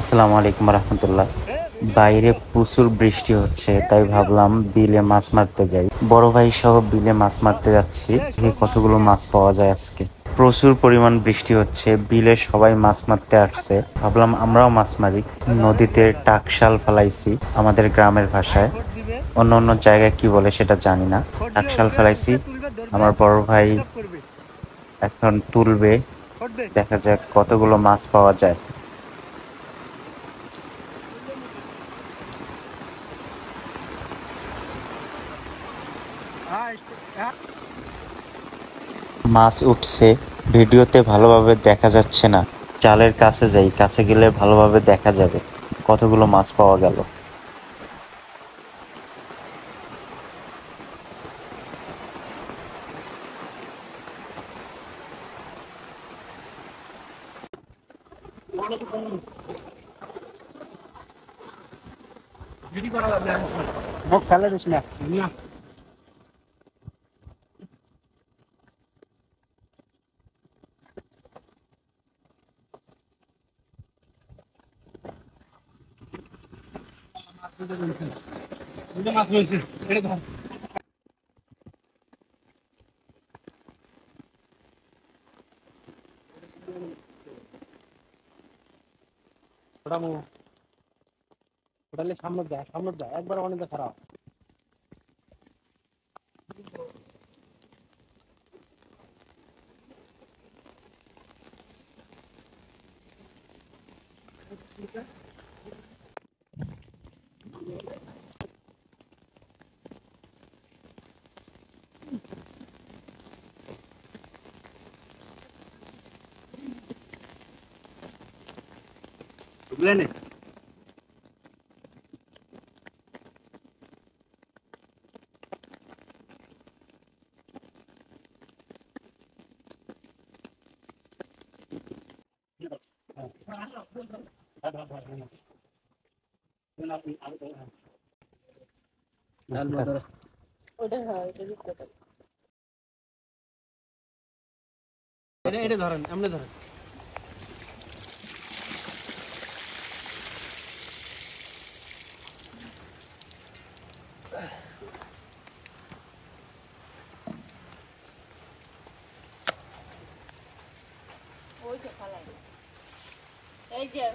আসসালামু আলাইকুম রহমতুল্লাহ। বাইরে প্রচুর বৃষ্টি হচ্ছে, তাই ভাবলাম বিলে মাছ মারতে যাই। বড় ভাই সহ বিলে মাছ মারতে যাচ্ছি। দেখি কতগুলো মাছ পাওয়া যায় আজকে। প্রচুর পরিমাণ বৃষ্টি হচ্ছে, বিলে সবাই মাছ মারতে আসছে। ভাবলাম আমরাও মাছ মারি। নদীতে টাকশাল ফেলাইছি আমাদের গ্রামের ভাষায়, অন্য অন্য জায়গায় কি বলে সেটা জানি না। টাকশাল ফেলাইছি, আমার বড় ভাই এখন তুলবে। দেখা যাক কতগুলো মাছ পাওয়া যায়। মাছ উঠছে, ভিডিওতে ভালোভাবে দেখা যাচ্ছে না। জালের কাছে যাই, কাছে গেলে ভালোভাবে দেখা যাবে কতগুলো মাছ পাওয়া গেল। খেলা দিস না। মাছ রয়েছে, এটা ধর। ওটালে সামনে যায় একবার অনেক খারাপ। বুঝলেন? এটা ধরেন, এমনি ধরেন। ওই যে ফালাই এই যে